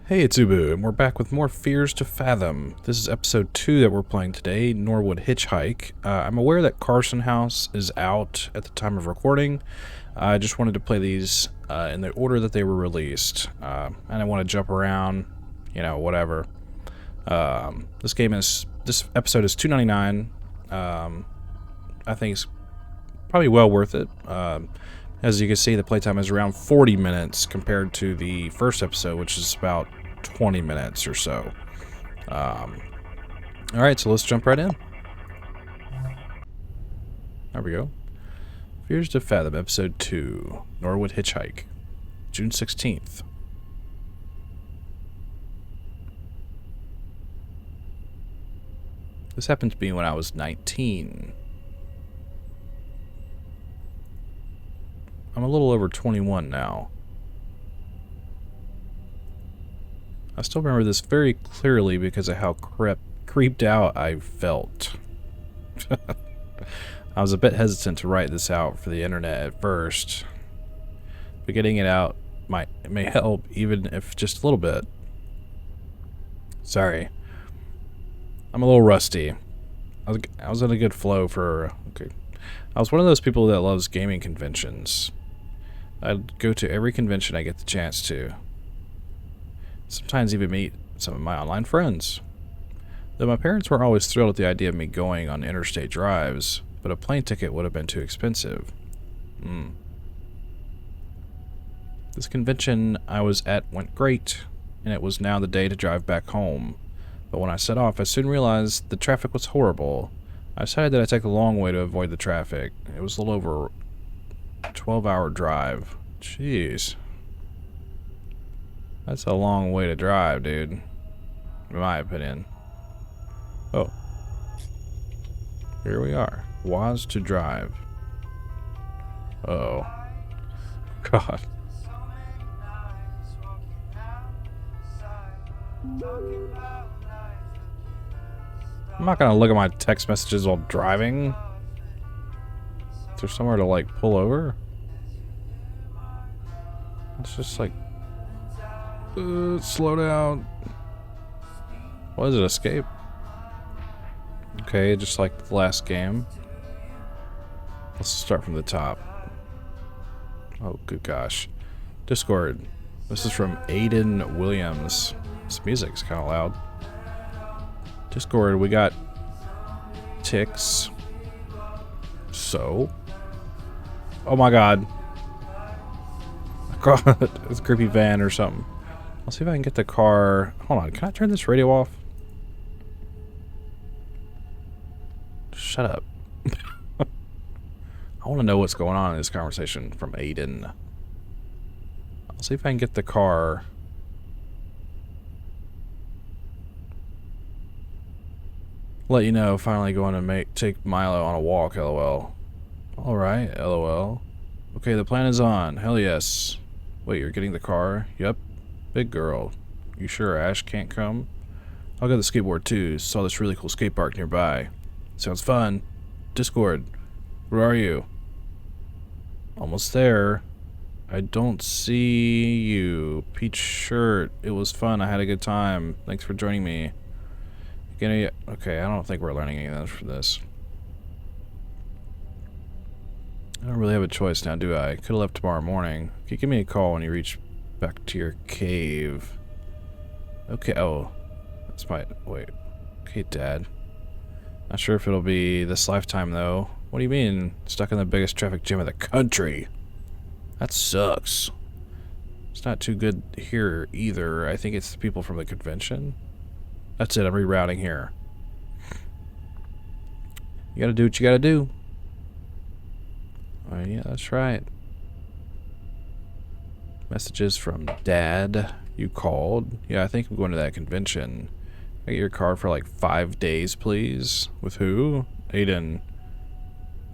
Hey, it's Ubu, and we're back with more Fears to Fathom. This is episode 2 that we're playing today, Norwood Hitchhike. I'm aware that Carson House is out at the time of recording. I just wanted to play these in the order that they were released. I didn't want to jump around, whatever. This episode is $2.99. I think it's probably well worth it. As you can see, the playtime is around 40 minutes compared to the first episode, which is about 20 minutes or so. Alright, so let's jump right in. There we go. Fears to Fathom, episode 2, Norwood Hitchhike, June 16th. This happened to me when I was 19. I'm a little over 21 now. I still remember this very clearly because of how creeped out I felt. I was a bit hesitant to write this out for the internet at first, but getting it out may help, even if just a little bit. Sorry. I'm a little rusty. I was in a good flow for... Okay. I was one of those people that loves gaming conventions. I'd go to every convention I get the chance to. Sometimes even meet some of my online friends. Though my parents weren't always thrilled at the idea of me going on interstate drives, but a plane ticket would have been too expensive. This convention I was at went great, and it was now the day to drive back home. But when I set off, I soon realized the traffic was horrible. I decided that I'd take the long way to avoid the traffic. It was a little over a 12-hour drive. Jeez. That's a long way to drive, dude. In my opinion. Oh. Here we are. Was to drive. Uh-oh. God. I'm not gonna look at my text messages while driving. Is there somewhere to, like, pull over? It's just like... slow down. What is it, escape? Okay, just like the last game. Let's start from the top. Oh, good gosh. Discord. This is from Aiden Williams. This music's kind of loud. Discord, we got ticks. So? Oh my god. It's a creepy van or something. I'll see if I can get the car. Hold on, can I turn this radio off? Shut up. I want to know what's going on in this conversation from Aiden. I'll see if I can get the car. Let you know, finally going to take Milo on a walk, lol. Alright, lol. Okay, the plan is on. Hell yes. Wait, you're getting the car? Yep. Big girl. You sure Ash can't come? I'll get the skateboard too. Saw this really cool skate park nearby. Sounds fun. Discord. Where are you? Almost there. I don't see you. Peach shirt. It was fun. I had a good time. Thanks for joining me. Okay, I don't think we're learning anything for this. I don't really have a choice now, do I? Could have left tomorrow morning. Can you give me a call when you reach back to your cave? Okay, oh. That's my... Wait. Okay, Dad. Not sure if it'll be this lifetime, though. What do you mean? Stuck in the biggest traffic jam in the country? That sucks. It's not too good here, either. I think it's the people from the convention. That's it, I'm rerouting here. You gotta do what you gotta do. Oh, yeah, that's right. Messages from Dad. You called. Yeah, I think I'm going to that convention. Can I get your card for like 5 days, please? With who? Aiden.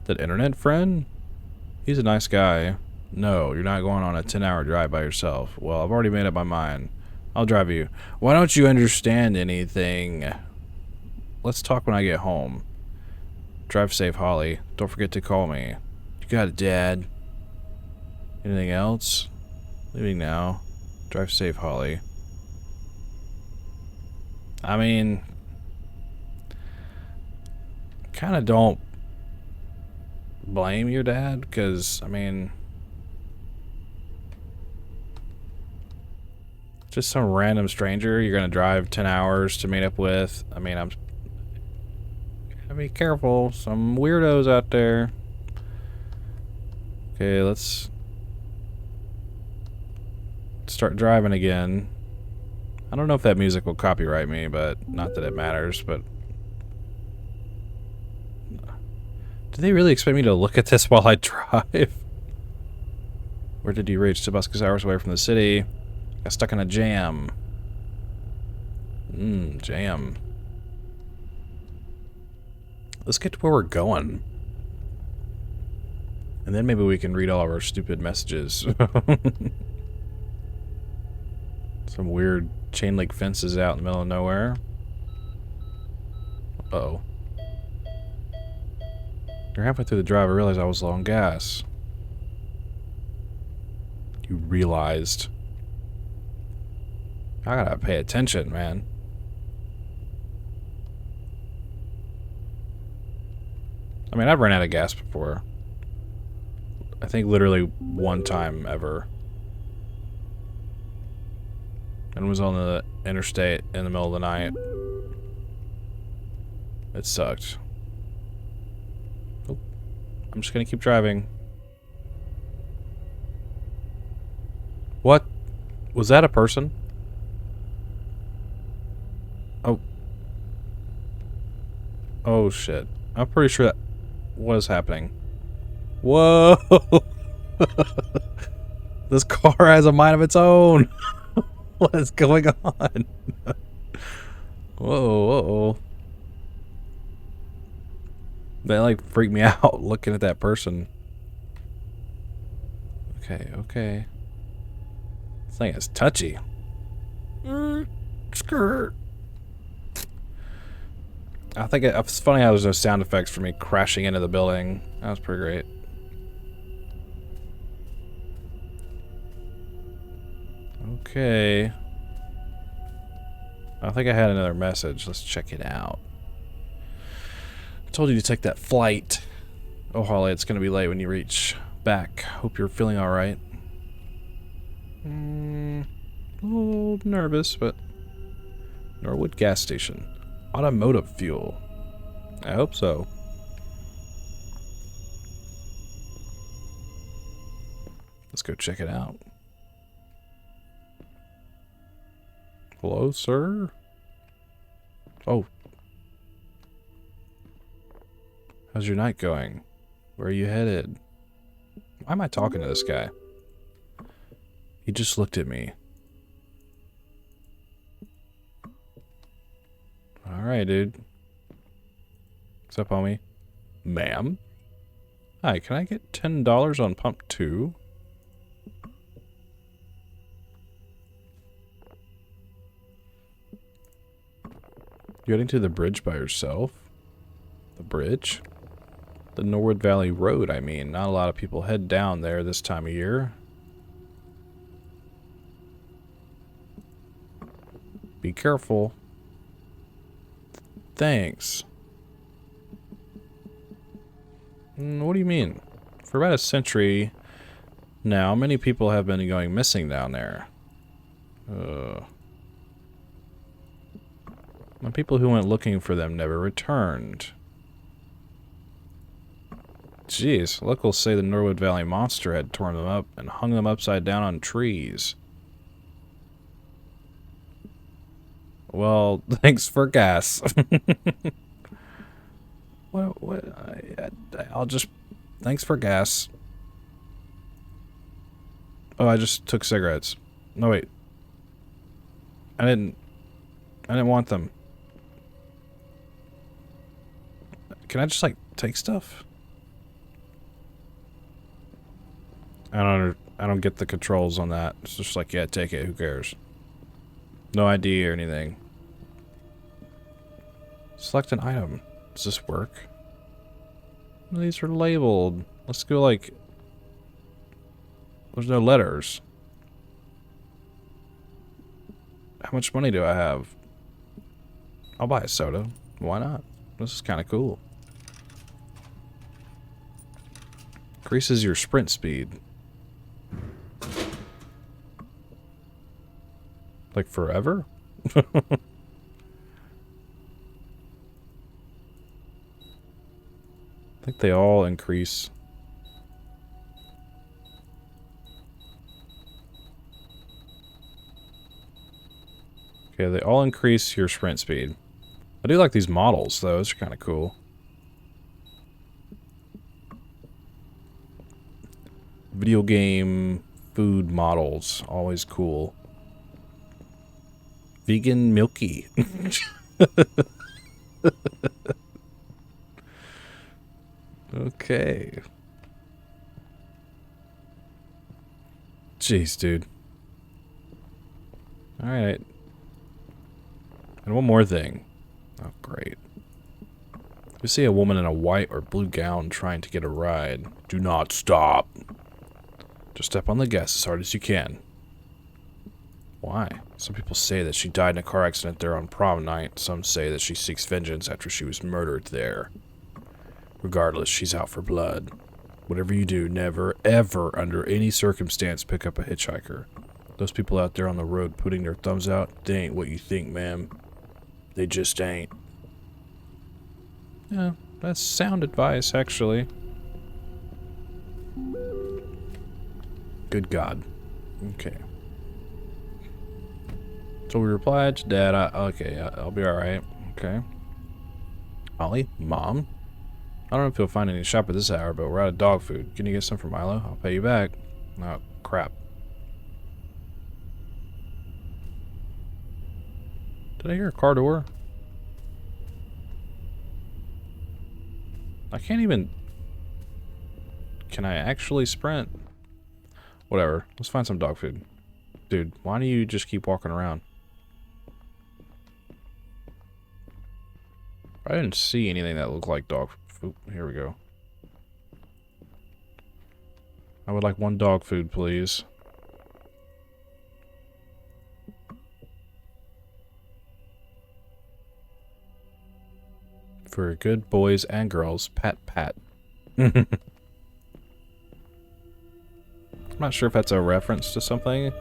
That internet friend? He's a nice guy. No, you're not going on a 10-hour drive by yourself. Well, I've already made up my mind. I'll drive you. Why don't you understand anything? Let's talk when I get home. Drive safe, Holly. Don't forget to call me. You got it, Dad. Anything else? Leaving now. Drive safe, Holly. I mean, kind of don't blame your dad, because, I mean, just some random stranger you're gonna drive 10 hours to meet up with. I mean, gotta be careful. Some weirdos out there. Okay, let's start driving again. I don't know if that music will copyright me, but not that it matters, but... Do they really expect me to look at this while I drive? Where did you reach? Tabasco's hours away from the city. Got stuck in a jam. Jam. Let's get to where we're going. And then maybe we can read all of our stupid messages. Some weird chain link fences out in the middle of nowhere. Uh-oh. You're halfway through the drive, I realized I was low on gas. You realized. I gotta pay attention, man. I mean, I've run out of gas before. I think literally one time ever. And was on the interstate in the middle of the night. It sucked. Oh, I'm just gonna keep driving. What? Was that a person? Oh. Oh shit. I'm pretty sure that was happening. Whoa! This car has a mind of its own! What is going on? Whoa. That like freaked me out looking at that person. Okay. This thing is touchy. Skirt. I think it's funny how there's no sound effects for me crashing into the building. That was pretty great. Okay. I think I had another message. Let's check it out. I told you to take that flight. Oh, Holly, it's going to be late when you reach back. Hope you're feeling alright. A little nervous, but... Norwood gas station. Automotive fuel. I hope so. Let's go check it out. Hello, sir? Oh. How's your night going? Where are you headed? Why am I talking to this guy? He just looked at me. Alright, dude. What's up, homie? Ma'am? Hi, can I get $10 on pump 2? You heading to the bridge by yourself? The bridge? The Norwood Valley Road, I mean. Not a lot of people head down there this time of year. Be careful. Thanks. What do you mean? For about a century now, many people have been going missing down there. The people who went looking for them never returned. Jeez, locals say the Norwood Valley monster had torn them up and hung them upside down on trees. Well, thanks for gas. I'll just... Thanks for gas. Oh, I just took cigarettes. No, wait. I didn't want them. Can I just, like, take stuff? I don't get the controls on that. It's just like, yeah, take it. Who cares? No ID or anything. Select an item. Does this work? These are labeled. Let's go, like... There's no letters. How much money do I have? I'll buy a soda. Why not? This is kind of cool. Increases your sprint speed. Like forever? I think they all increase. Okay, they all increase your sprint speed. I do like these models, though. Those are kind of cool. Video game food models. Always cool. Vegan Milky. Okay. Jeez, dude. Alright. And one more thing. Oh, great. If you see a woman in a white or blue gown trying to get a ride, do not stop. Just step on the gas as hard as you can. Why? Some people say that she died in a car accident there on prom night. Some say that she seeks vengeance after she was murdered there. Regardless, she's out for blood. Whatever you do, never, ever, under any circumstance, pick up a hitchhiker. Those people out there on the road putting their thumbs out, they ain't what you think, ma'am. They just ain't. Yeah, that's sound advice, actually. Good God. Okay. So we replied to Dad, okay, I'll be alright. Okay. Ollie, Mom? I don't know if you'll find any shop at this hour, but we're out of dog food. Can you get some for Milo? I'll pay you back. Oh, crap. Did I hear a car door? I can't even... Can I actually sprint? Whatever. Let's find some dog food. Dude, why do you just keep walking around? I didn't see anything that looked like dog food. Here we go. I would like one dog food, please. For good boys and girls, pat pat. I'm not sure if that's a reference to something.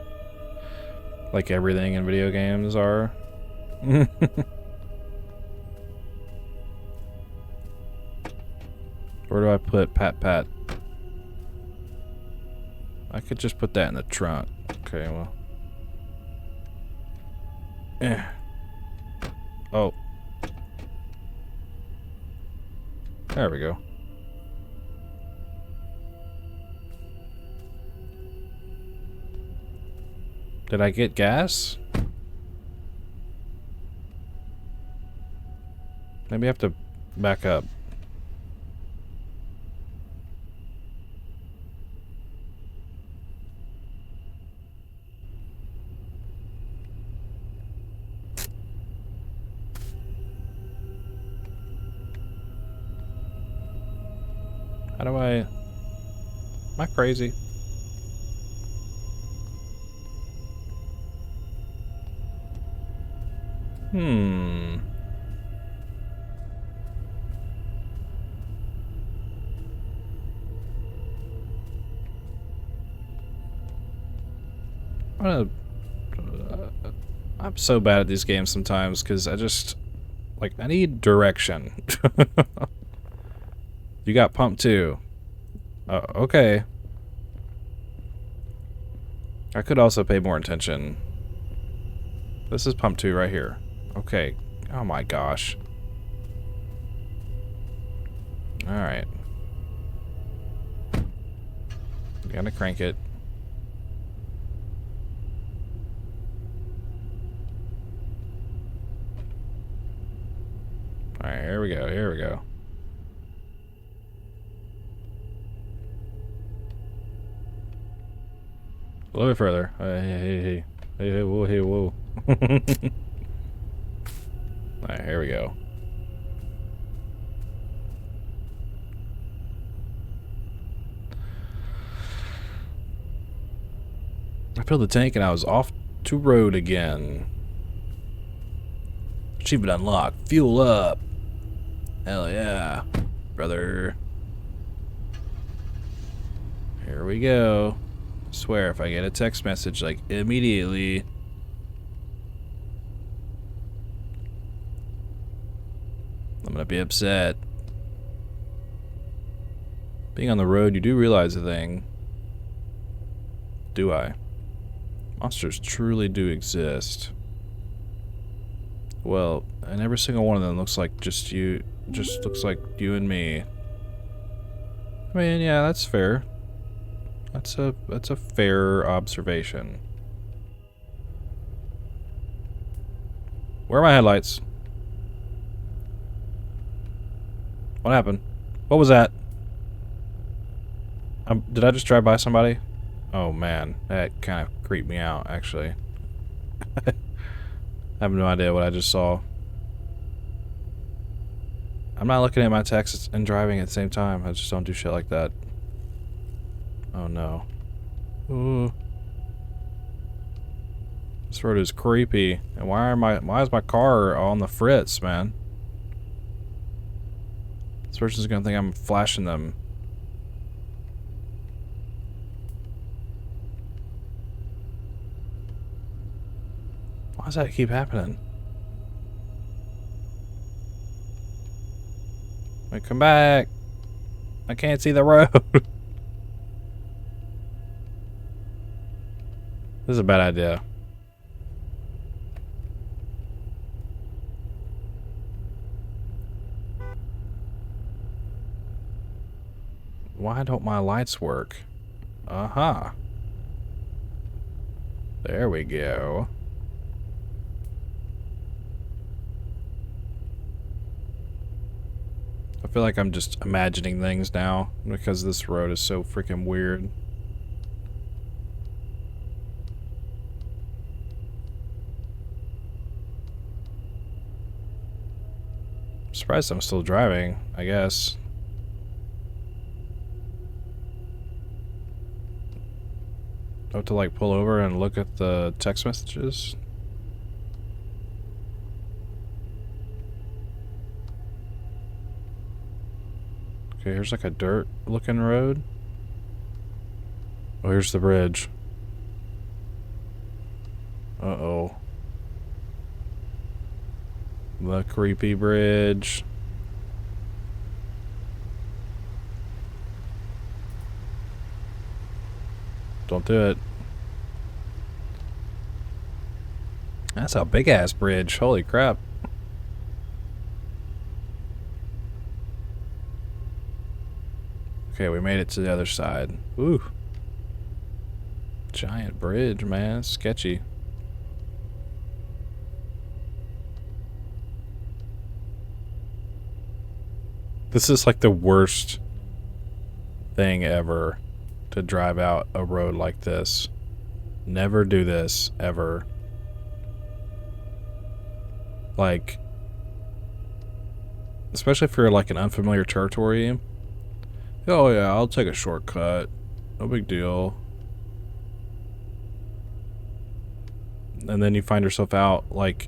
Like everything in video games are. Where do I put pat pat? I could just put that in the trunk. Okay, well. Oh. There we go. Did I get gas? Maybe I have to back up. How do I... Am I crazy? I'm so bad at these games sometimes because I just... Like, I need direction. You got pump 2. Oh, okay. I could also pay more attention. This is pump 2 right here. Okay. Oh my gosh. Alright. Gotta crank it. Alright, here we go, here we go. A little bit further. Hey, whoa, hey, whoa. Alright, here we go. I filled the tank and I was off to road again. Achievement unlocked. Fuel up. Hell yeah, brother. Here we go. I swear, if I get a text message, like, immediately... I'm gonna be upset. Being on the road, you do realize a thing. Do I? Monsters truly do exist. Well, and every single one of them looks like just looks like you and me. I mean, yeah, that's fair. That's a fair observation. Where are my headlights? What happened? What was that? Did I just drive by somebody? Oh man, that kind of creeped me out, actually. I have no idea what I just saw. I'm not looking at my texts and driving at the same time. I just don't do shit like that. Oh no. Ooh. This road is creepy. And why is my car on the fritz, man? This person's gonna think I'm flashing them. Why does that keep happening? Wait, come back. I can't see the road. This is a bad idea. Why don't my lights work? Uh-huh. There we go. I feel like I'm just imagining things now because this road is so freaking weird. I'm surprised I'm still driving, I guess. Do I have to like pull over and look at the text messages? Okay, here's like a dirt looking road. Oh, here's the bridge. Uh-oh. The creepy bridge. Don't do it. That's a big ass bridge. Holy crap. Okay, we made it to the other side. Ooh. Giant bridge, man. It's sketchy. This is like the worst thing ever to drive out a road like this. Never do this, ever. Like, especially if you're like in unfamiliar territory. Oh yeah, I'll take a shortcut. No big deal. And then you find yourself out like,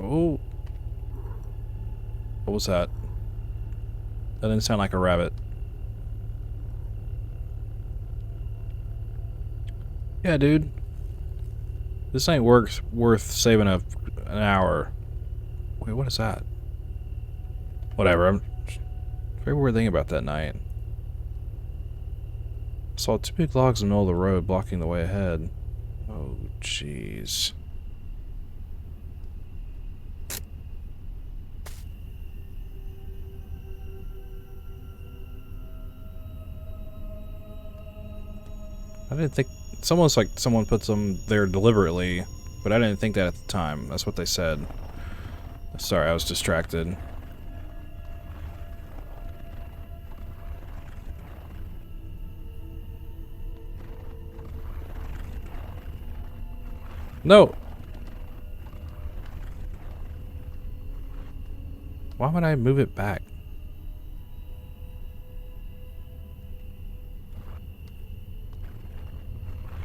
oh, what was that? That didn't sound like a rabbit. Yeah, dude. This ain't worth saving an hour. Wait, what is that? Whatever. I'm very weird thing about that night. Saw two big logs in the middle of the road blocking the way ahead. Oh, jeez. I didn't think... It's almost like someone put them there deliberately, but I didn't think that at the time. That's what they said. Sorry, I was distracted. No! Why would I move it back?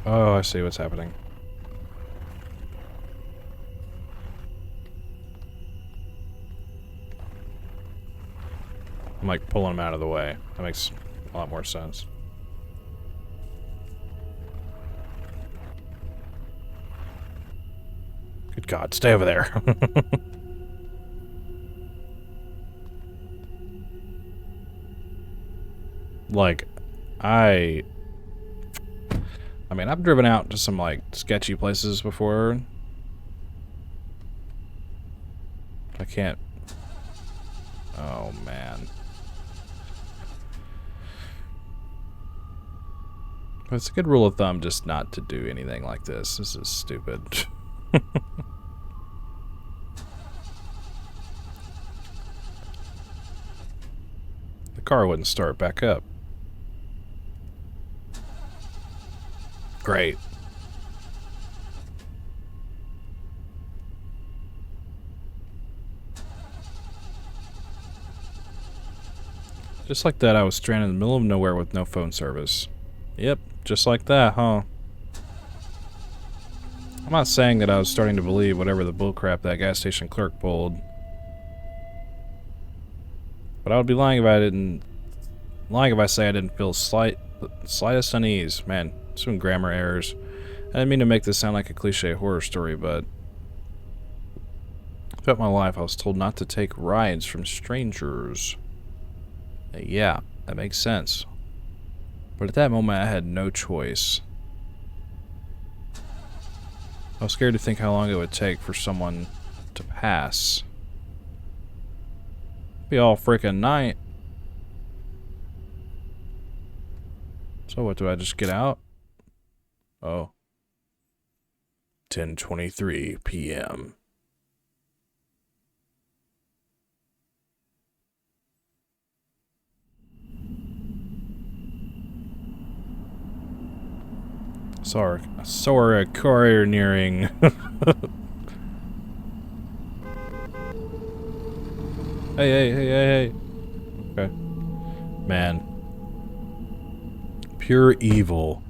Oh, I see what's happening. I'm like pulling him out of the way. That makes a lot more sense. Good God, stay over there. Like, I mean, I've driven out to some, like, sketchy places before. I can't... Oh, man. But it's a good rule of thumb just not to do anything like this. This is stupid. The car wouldn't start back up. Great. Just like that, I was stranded in the middle of nowhere with no phone service. Yep, just like that, huh? I'm not saying that I was starting to believe whatever the bullcrap that gas station clerk pulled. But I would be lying if I didn't... Lying if I say I didn't feel slightest unease. Man, some grammar errors. I didn't mean to make this sound like a cliche horror story, but... throughout my life, I was told not to take rides from strangers. Yeah, that makes sense. But at that moment, I had no choice. I was scared to think how long it would take for someone to pass. Be all freaking night. So what, do I just get out? Oh. 10:23 p.m. Saw a courier nearing. Hey. Okay. Man. Pure evil.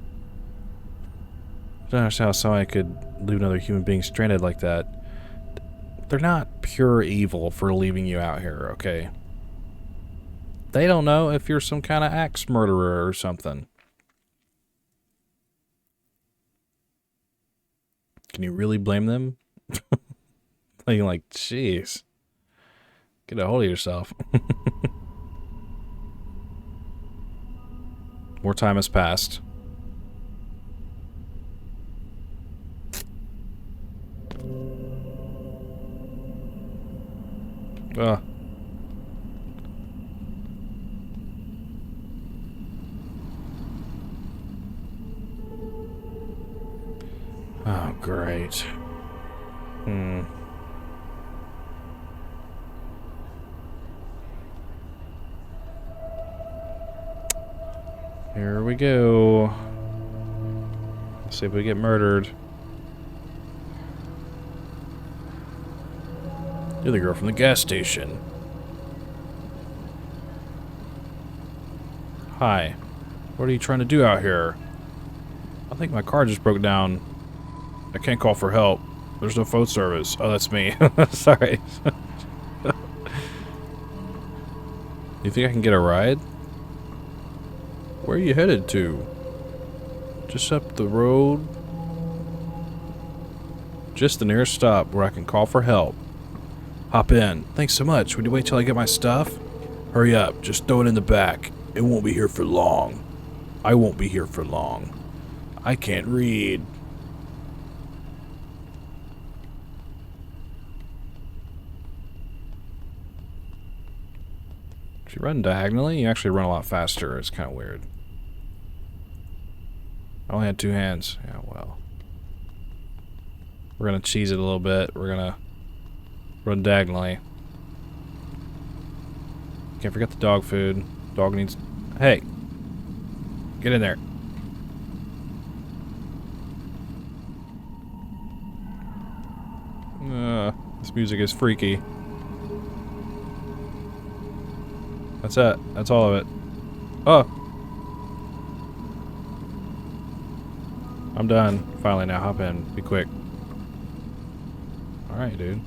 I don't understand how somebody could leave another human being stranded like that. They're not pure evil for leaving you out here, okay? They don't know if you're some kind of axe murderer or something. Can you really blame them? Like, jeez. Get a hold of yourself. More time has passed. Ugh. Oh, great. Here we go. Let's see if we get murdered. You're the girl from the gas station. Hi. What are you trying to do out here? I think my car just broke down. I can't call for help. There's no phone service. Oh, that's me. Sorry. You think I can get a ride? Where are you headed to? Just up the road. Just the nearest stop where I can call for help. Hop in. Thanks so much. Would you wait till I get my stuff? Hurry up. Just throw it in the back. It won't be here for long. I won't be here for long. I can't read. If you run diagonally, you actually run a lot faster. It's kind of weird. I only had two hands. Yeah, well. We're gonna cheese it a little bit. We're gonna run diagonally. Can't forget the dog food. Dog needs... Hey! Get in there. This music is freaky. That's it. That's all of it. Oh! I'm done. Finally, now hop in. Be quick. Alright, dude.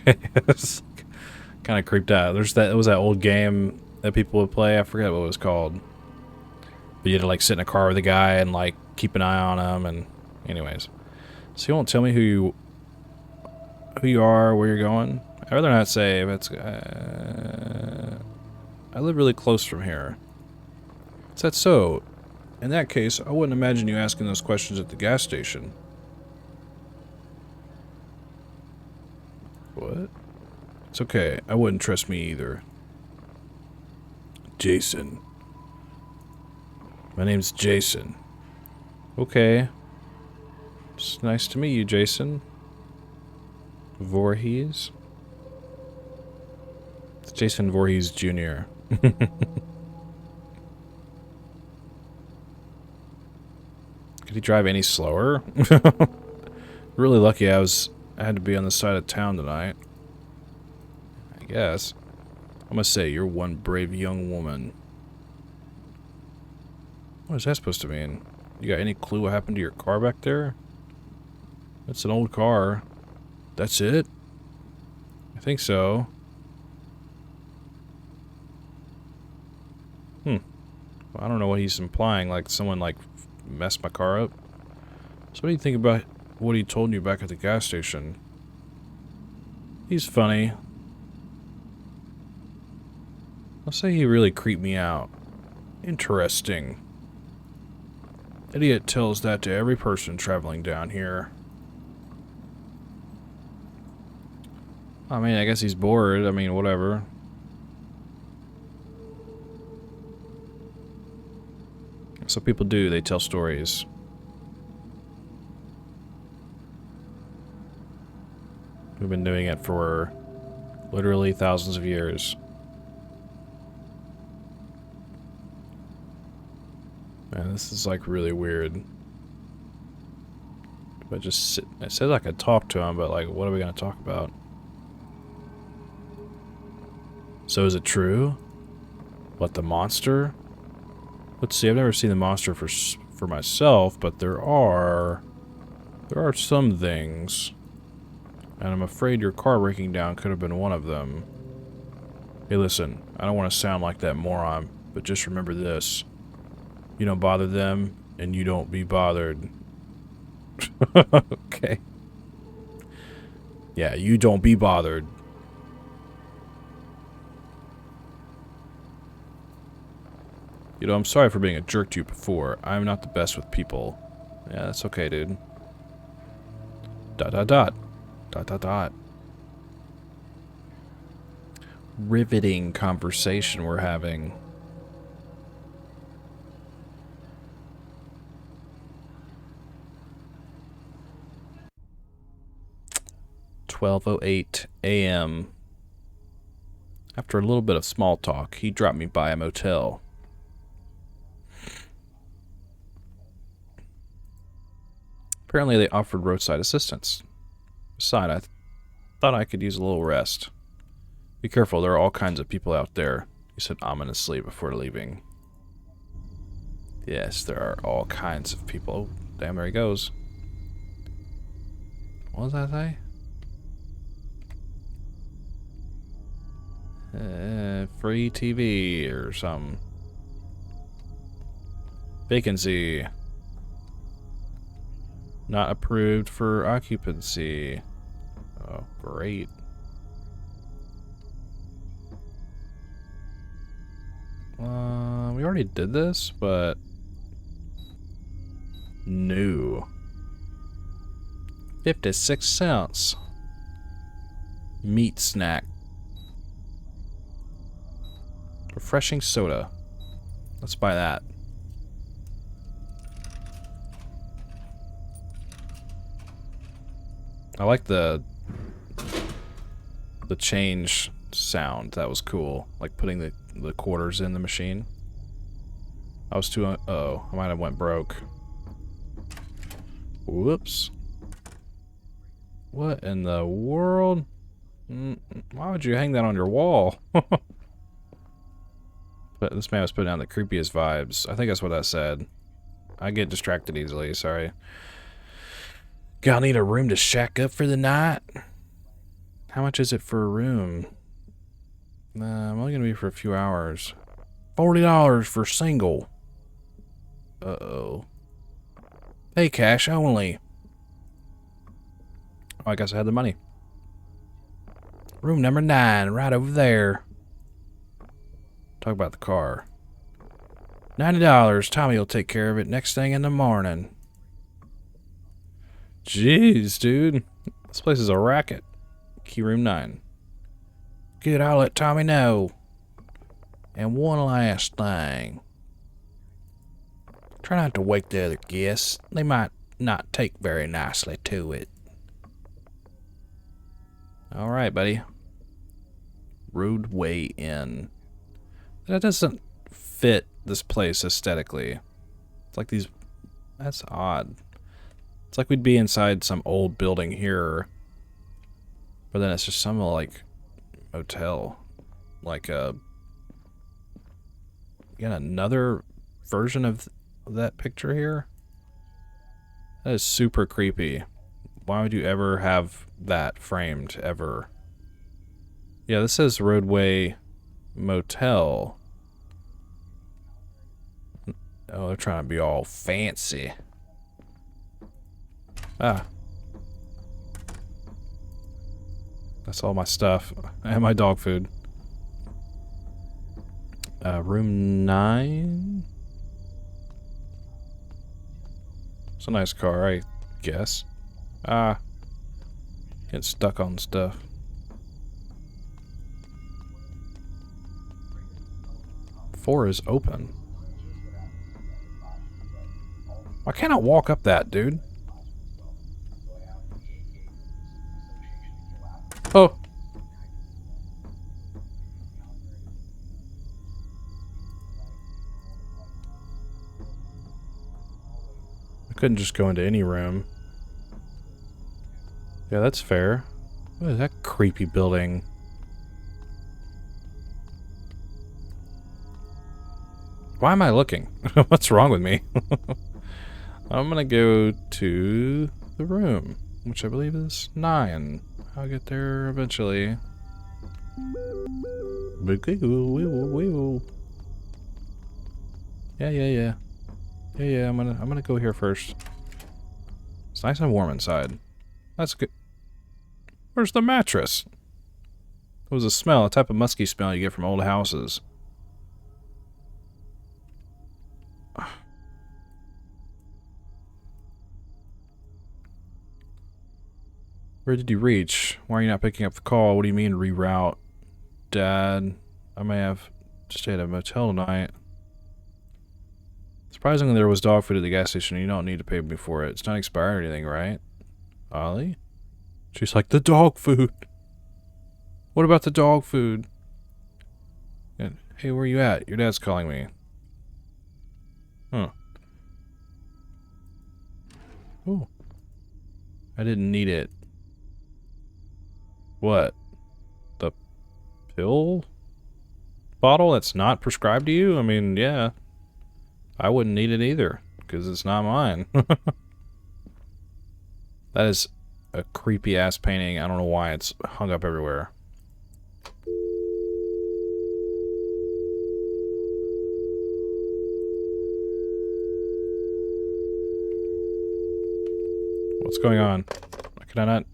It's kind of creeped out. It was that old game that people would play. I forget what it was called. But you had to like sit in a car with a guy and like keep an eye on him. And anyways, so you won't tell me who you are, where you're going. I'd rather not say. If it's I live really close from here. Is that so? In that case, I wouldn't imagine you asking those questions at the gas station. What? It's okay. I wouldn't trust me either. Jason. My name's Jason. Okay. It's nice to meet you, Jason. Voorhees? It's Jason Voorhees Jr. Could he drive any slower? Really lucky I had to be on the side of town tonight. I guess. I must say, you're one brave young woman. What is that supposed to mean? You got any clue what happened to your car back there? It's an old car. That's it? I think so. Well, I don't know what he's implying, like someone like messed my car up. So what do you think about what he told you back at the gas station? He's funny. I'll say he really creeped me out. Interesting. Idiot tells that to every person traveling down here. I mean, I guess he's bored. I mean, whatever. That's what people do. They tell stories. We've been doing it for literally thousands of years. Man, this is like really weird. But just sit. I said I could talk to him, but like, what are we gonna talk about? So is it true? What, the monster? Let's see. I've never seen the monster for myself, but there are some things, and I'm afraid your car breaking down could have been one of them. Hey, listen. I don't want to sound like that moron, but just remember this. You don't bother them, and you don't be bothered. Okay. Yeah, you don't be bothered. You know, I'm sorry for being a jerk to you before. I'm not the best with people. Yeah, that's okay, dude. ... Riveting conversation we're having. 12:08 a.m. After a little bit of small talk, he dropped me by a motel. Apparently they offered roadside assistance. Besides, I thought I could use a little rest. Be careful, there are all kinds of people out there, he said ominously before leaving. Yes, there are all kinds of people. Oh, damn, there he goes. What does that say? Free TV or something. Vacancy. Not approved for occupancy. Oh, great. We already did this, but new. 56 cents. Meat snack. Refreshing soda. Let's buy that. I like the change sound. That was cool. Like putting the quarters in the machine. I was too... oh, I might have went broke. Whoops. What in the world? Why would you hang that on your wall? But this man was putting down the creepiest vibes. I think that's what that said. I get distracted easily, sorry. Y'all need a room to shack up for the night? How much is it for a room? I'm only gonna be for a few hours. $40 for single. Uh-oh. Pay cash only. Oh, I guess I had the money. Room number 9, right over there. Talk about the car. $90. Tommy will take care of it next thing in the morning. Jeez, dude. This place is a racket. Key room 9. Good, I'll let Tommy know. And one last thing. Try not to wake the other guests. They might not take very nicely to it. Alright, buddy. Roadway Inn. That doesn't fit this place aesthetically. It's like these... That's odd. It's like we'd be inside some old building here. But then it's just some, like, motel. Like a... You got another version of that picture here? That is super creepy. Why would you ever have that framed, ever? Yeah, this says Roadway Motel. Oh, they're trying to be all fancy. Ah. That's all my stuff. And my dog food. Room 9? It's a nice car, I guess. Ah. Getting stuck on stuff. Four is open. Why can't I walk up that, dude? Oh. I couldn't just go into any room. Yeah, that's fair. What is that creepy building? Why am I looking? What's wrong with me? I'm gonna go to the room, which I believe is 9. I'll get there eventually. Yeah. Yeah, I'm gonna go here first. It's nice and warm inside. That's good. Where's the mattress? It was a smell, a type of musky smell you get from old houses. Where did you reach? Why are you not picking up the call? What do you mean reroute? Dad, I may have stayed at a motel tonight. Surprisingly, there was dog food at the gas station. You don't need to pay me for it. It's not expired or anything, right? Ollie? She's like, the dog food. What about the dog food? And, hey, where you at? Your dad's calling me. Huh. Oh. I didn't need it. What? The pill bottle that's not prescribed to you? I mean, yeah. I wouldn't need it either, because it's not mine. That is a creepy ass painting. I don't know why it's hung up everywhere. What's going on? Can I not?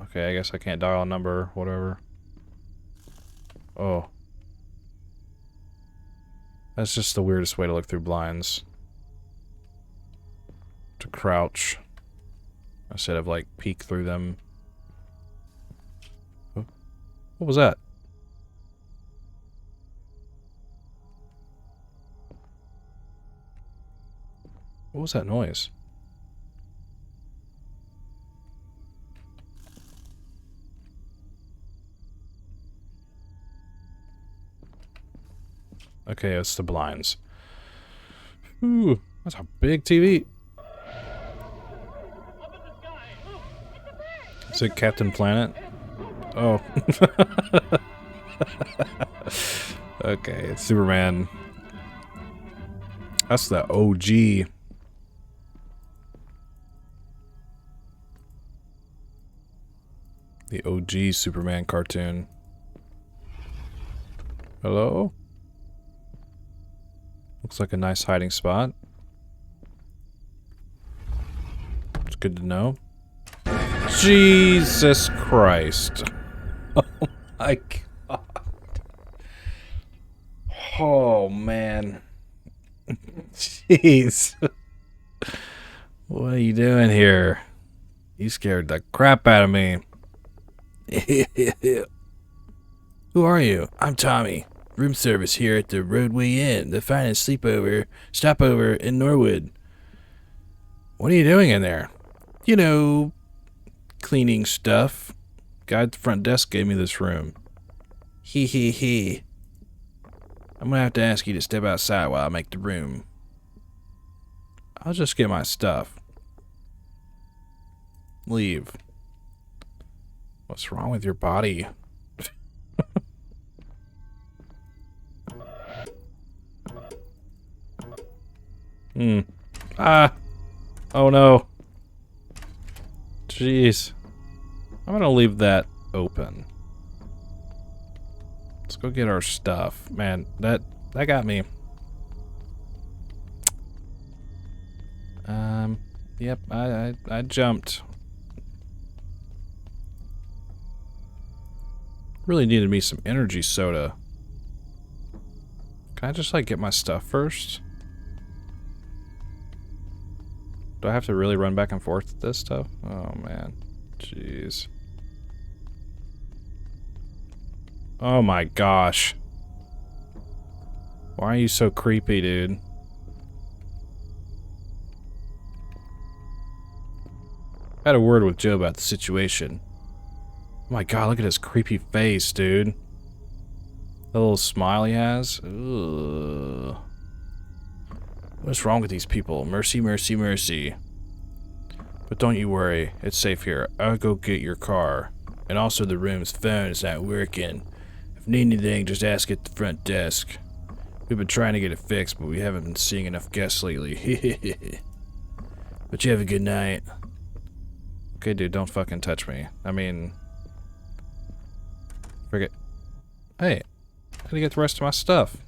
Okay, I guess I can't dial a number, whatever. Oh. That's just the weirdest way to look through blinds. To crouch. Instead of, like, peek through them. Oh. What was that? What was that noise? Okay, it's the blinds. Ooh, that's a big TV. Is it Captain Planet? Oh. Okay, it's Superman. That's the OG. The OG Superman cartoon. Hello? Looks like a nice hiding spot. It's good to know. Jesus Christ. Oh my God. Oh man. Jeez. What are you doing here? You scared the crap out of me. Who are you? I'm Tommy. Room service here at the Roadway Inn, the finest stopover in Norwood. What are you doing in there? You know, cleaning stuff. Guy at the front desk gave me this room. He. I'm gonna have to ask you to step outside while I make the room. I'll just get my stuff. Leave. What's wrong with your body? Ah. Oh no. Jeez. I'm gonna leave that open. Let's go get our stuff. Man, that got me. Yep, I jumped. Really needed me some energy soda. Can I just like get my stuff first? Do I have to really run back and forth with this stuff? Oh man. Jeez. Oh my gosh. Why are you so creepy, dude? I had a word with Joe about the situation. Oh my god, look at his creepy face, dude. The little smile he has. Ugh. What's wrong with these people? Mercy, mercy, mercy. But don't you worry, it's safe here. I'll go get your car. And also the room's phone is not working. If you need anything, just ask at the front desk. We've been trying to get it fixed, but we haven't been seeing enough guests lately. But you have a good night. Okay, dude, don't fucking touch me. I mean... Forget... Hey, I gotta get the rest of my stuff.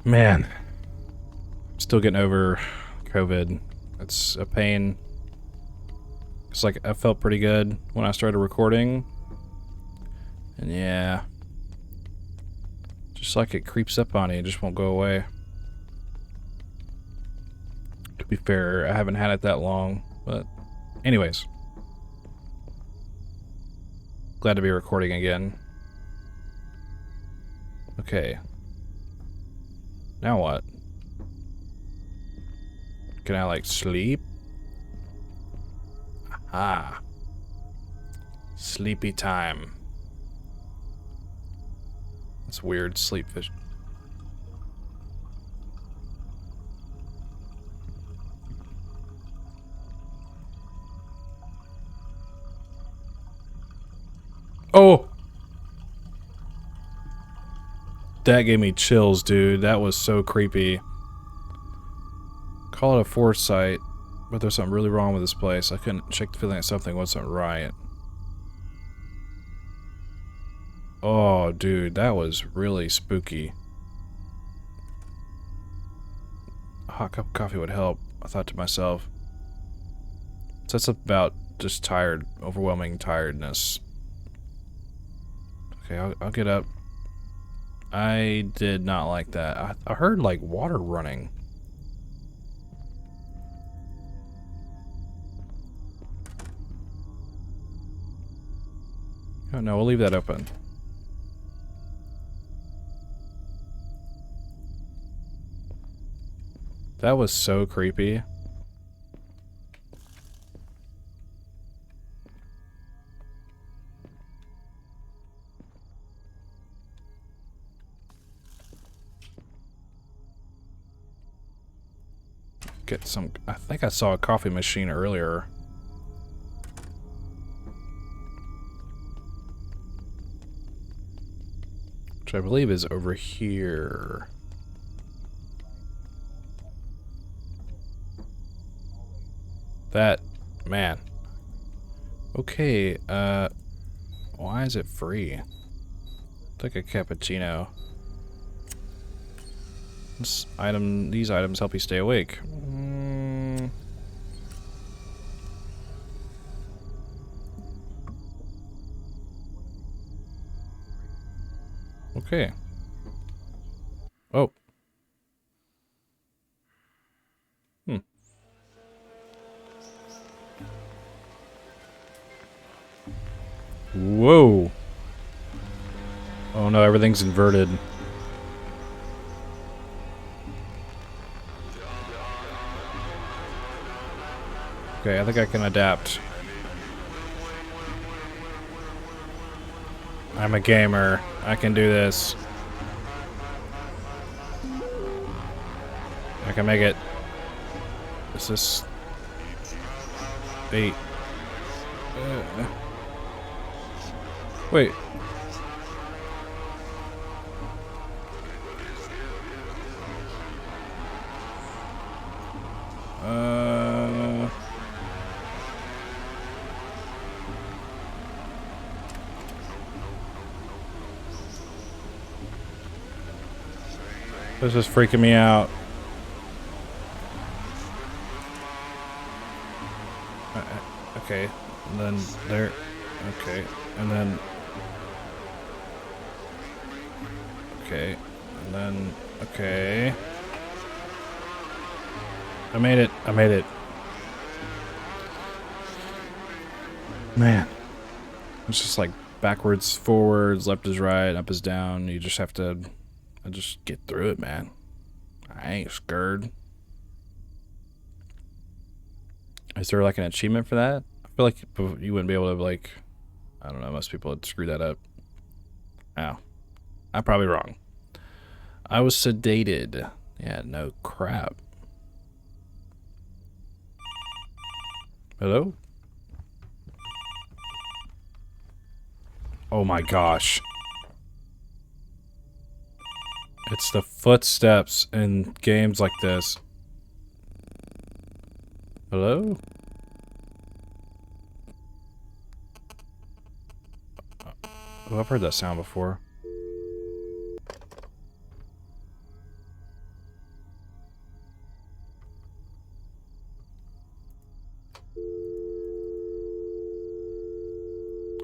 Man, I'm still getting over COVID. It's a pain. It's like I felt pretty good when I started recording. And yeah, just like it creeps up on you, it just won't go away. To be fair, I haven't had it that long, but anyways. Glad to be recording again. Okay. Now what? Can I like sleep? Aha. Sleepy time. That's weird, sleep fish. Oh! That gave me chills, dude. That was so creepy. Call it a foresight, but there's something really wrong with this place. I couldn't shake the feeling that something wasn't right. Oh, dude, that was really spooky. A hot cup of coffee would help, I thought to myself. So that's about just tired, overwhelming tiredness. Okay, I'll get up. I did not like that. I heard like water running. Oh no, we'll leave that open. That was so creepy. Get some... I think I saw a coffee machine earlier. which I believe is over here. That, man. Okay, why is it free? It's like a cappuccino. These items help you stay awake. Okay. Oh. Whoa. Oh no, everything's inverted. Okay, I think I can adapt. I'm a gamer. I can do this. I can make it. Is this 8? Wait. This is freaking me out. Okay, and then there. Okay, and then. Okay, and then. Okay. I made it. I made it. Man. It's just like backwards, forwards, left is right, up is down. You just have to. Just get through it, man. I ain't scared. Is there like an achievement for that? I feel like you wouldn't be able to, like, I don't know, most people would screw that up. Oh. I'm probably wrong. I was sedated. Yeah, no crap. Hello? Oh my gosh. It's the footsteps in games like this. Hello? Oh, I've heard that sound before.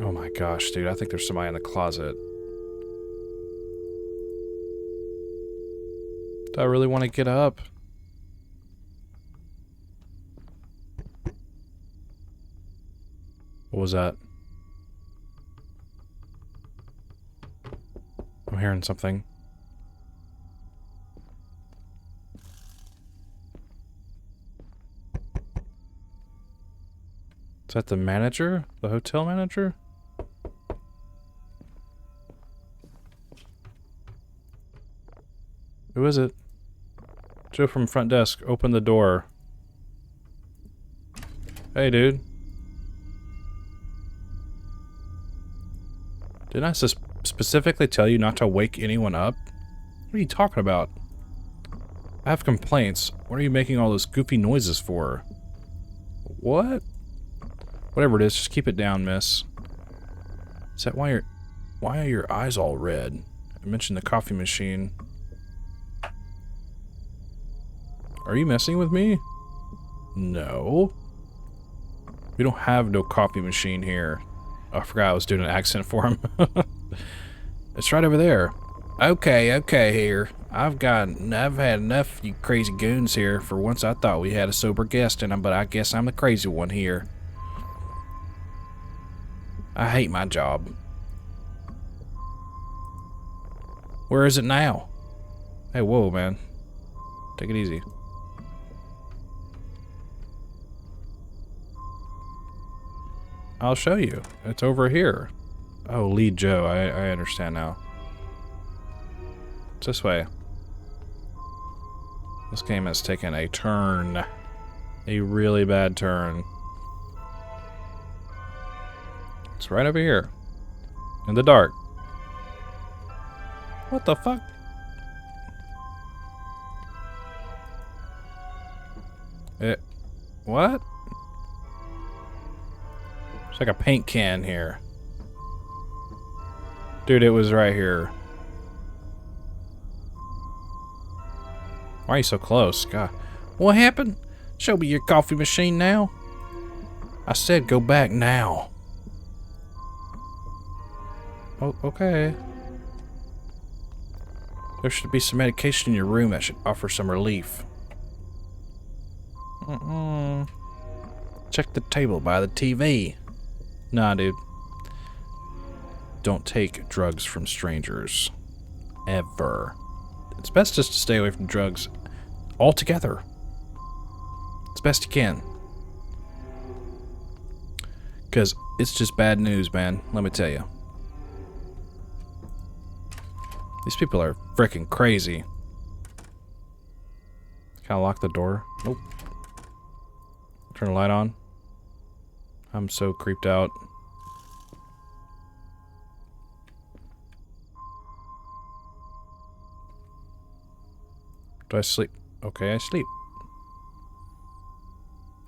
Oh my gosh, dude. I think there's somebody in the closet. Do I really want to get up? What was that? I'm hearing something. Is that the manager? The hotel manager? Who is it? Joe from front desk, open the door. Hey, dude. Didn't I specifically tell you not to wake anyone up? What are you talking about? I have complaints. What are you making all those goofy noises for? What? Whatever it is, just keep it down, miss. Is that why are your eyes all red? I mentioned the coffee machine. Are you messing with me? No. We don't have no coffee machine here. Oh, I forgot I was doing an accent for him. It's right over there. Okay here. I've had enough of you crazy goons here. For once I thought we had a sober guest in them, but I guess I'm the crazy one here. I hate my job. Where is it now? Hey, whoa, man. Take it easy. I'll show you. It's over here. Oh, lead Joe. I understand now. It's this way. This game has taken a turn. A really bad turn. It's right over here. In the dark. What the fuck? What? It's like a paint can here. Dude, it was right here. Why are you so close? God. What happened? Show me your coffee machine now. I said go back now. Oh, okay. There should be some medication in your room that should offer some relief. Check the table by the TV. Nah, dude. Don't take drugs from strangers. Ever. It's best just to stay away from drugs altogether. It's best you can. Because it's just bad news, man. Let me tell you. These people are freaking crazy. Can I lock the door? Nope. Turn the light on. I'm so creeped out. Do I sleep? Okay, I sleep.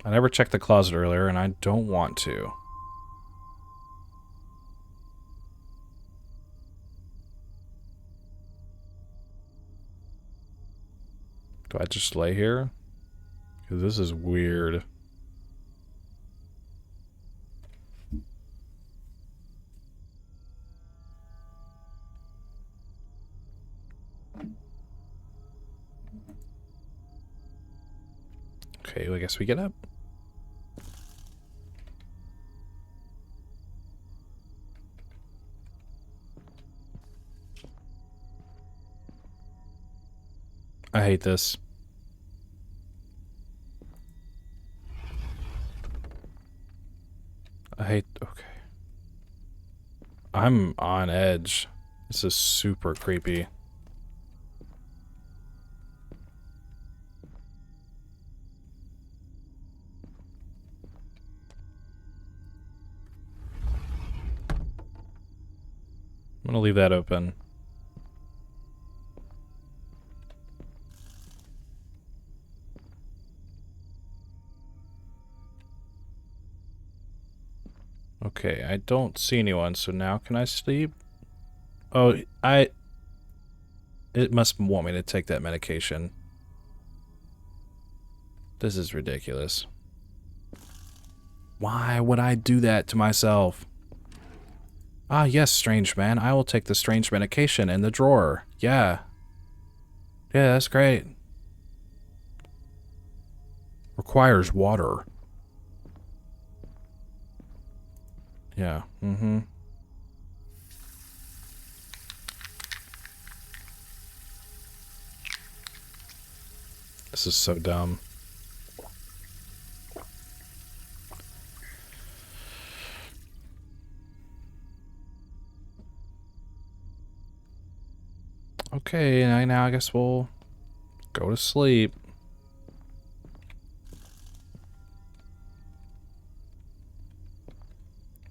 I never checked the closet earlier, and I don't want to. Do I just lay here? Because this is weird. Okay, well, I guess we get up. I hate this. Okay. I'm on edge. This is super creepy. I'm gonna leave that open. Okay, I don't see anyone, so now can I sleep? Oh, it must want me to take that medication. This is ridiculous. Why would I do that to myself? Ah, yes, strange man. I will take the strange medication in the drawer. Yeah. Yeah, that's great. Requires water. Yeah, This is so dumb. Okay, now I guess we'll go to sleep.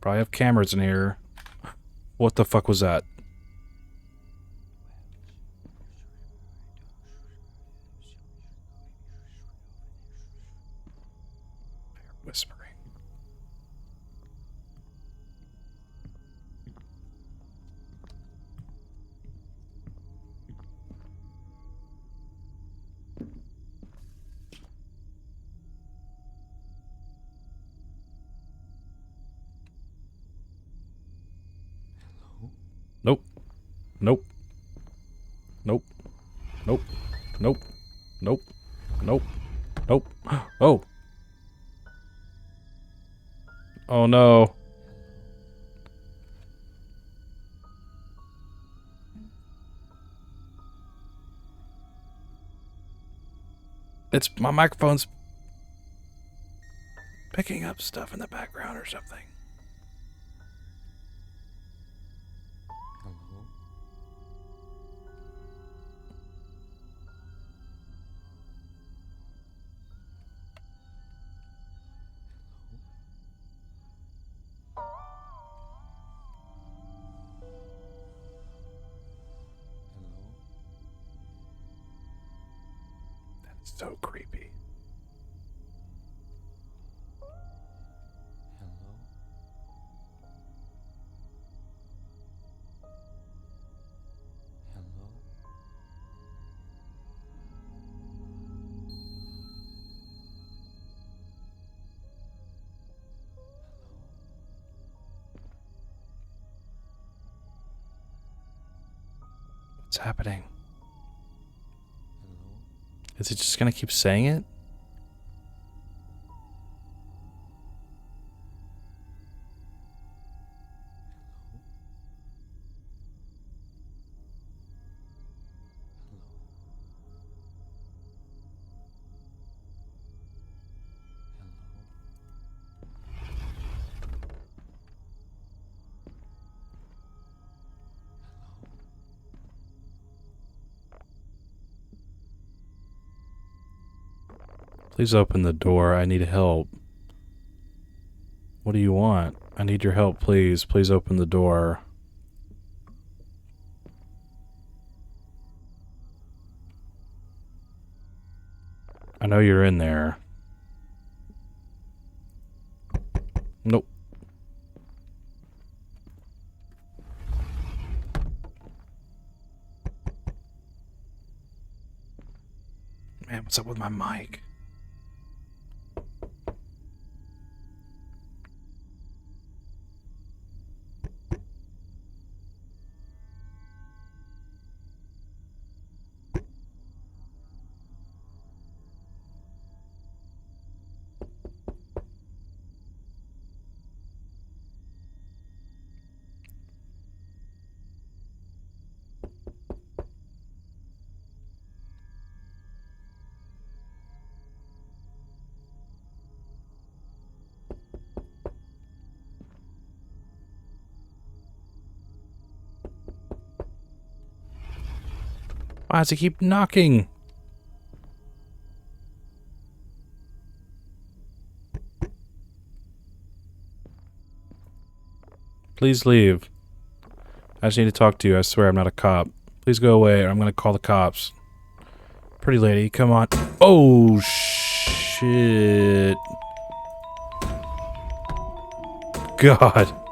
Probably have cameras in here. What the fuck was that? Whispering. Nope. Nope. Nope. Nope. Nope. Nope. Nope. Nope. Oh. Oh no. It's my microphone's picking up stuff in the background or something. So creepy. What's happening? Is it just gonna keep saying it? Please open the door. I need help. What do you want? I need your help, please. Please open the door. I know you're in there. Nope. Man, what's up with my mic? Why does he keep knocking? Please leave. I just need to talk to you. I swear I'm not a cop. Please go away or I'm gonna call the cops. Pretty lady, come on. Oh, shit. God.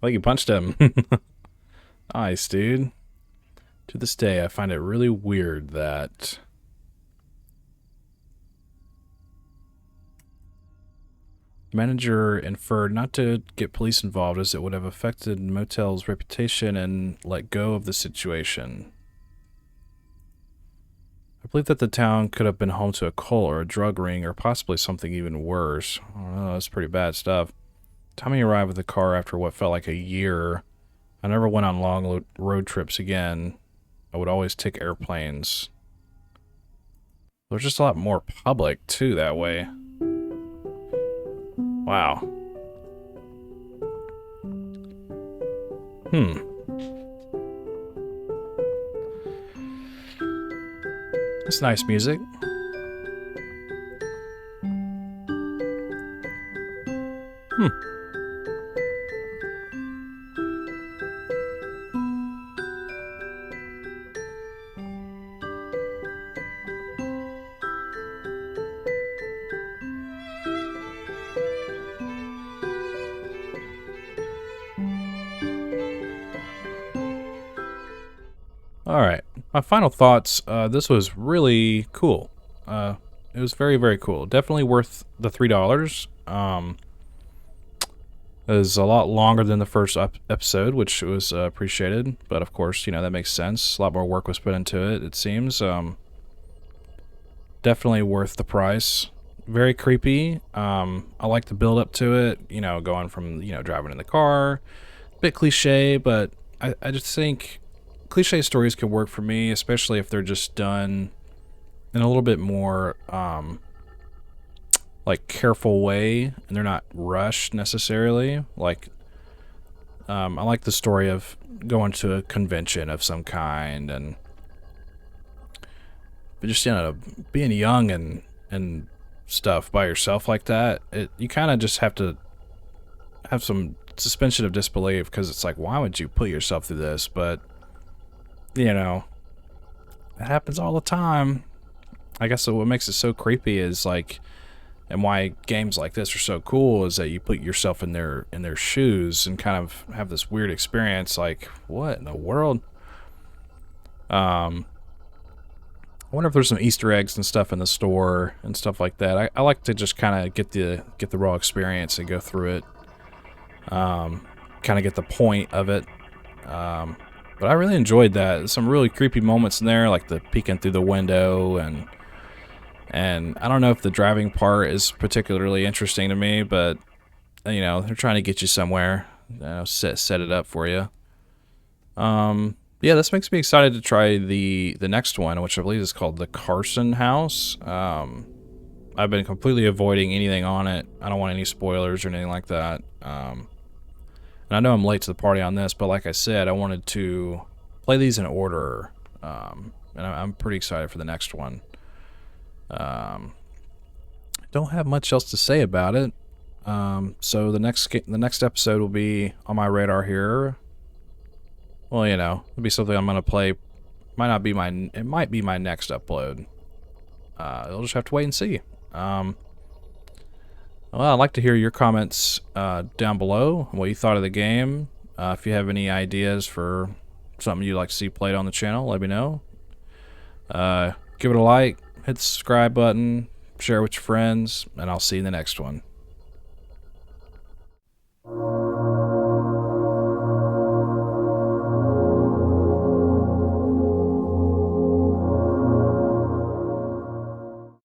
Like you punched him. Nice, dude. To this day, I find it really weird that the manager inferred not to get police involved as it would have affected motel's reputation and let go of the situation. I believe that the town could have been home to a cult or a drug ring or possibly something even worse. I don't know, that's pretty bad stuff. Tommy arrived with the car after what felt like a year. I never went on long road trips again. I would always take airplanes. There's just a lot more public, too, that way. Wow. That's nice music. Alright, my final thoughts, this was really cool. It was very, very cool. Definitely worth the $3. It was a lot longer than the first episode, which was appreciated. But of course, you know, that makes sense. A lot more work was put into it, it seems. Definitely worth the price. Very creepy. I like the build up to it, you know, going from, you know, driving in the car. A bit cliche, but I just think cliche stories can work for me, especially if they're just done in a little bit more like careful way and they're not rushed necessarily. Like I like the story of going to a convention of some kind, and but just, you know, being young and stuff by yourself like that, you kind of just have to have some suspension of disbelief, because it's like, why would you put yourself through this? But you know, it happens all the time. I guess what makes it so creepy is like, and why games like this are so cool, is that you put yourself in their shoes and kind of have this weird experience. Like, what in the world? I wonder if there's some Easter eggs and stuff in the store and stuff like that. I like to just kind of get the raw experience and go through it. Kind of get the point of it. But I really enjoyed that. Some really creepy moments in there, like the peeking through the window, and I don't know if the driving part is particularly interesting to me, but you know, they're trying to get you somewhere, you know, set it up for you. Yeah, this makes me excited to try the next one, which I believe is called the Carson House. I've been completely avoiding anything on it. I don't want any spoilers or anything like that. And I know I'm late to the party on this, but like I said, I wanted to play these in order. And I'm pretty excited for the next one. Don't have much else to say about it. So the next episode will be on my radar here. Well, you know, it'll be something I'm gonna play. It might be my next upload. You'll just have to wait and see. Well, I'd like to hear your comments down below, what you thought of the game. If you have any ideas for something you'd like to see played on the channel, let me know. Give it a like, hit the subscribe button, share it with your friends, and I'll see you in the next one.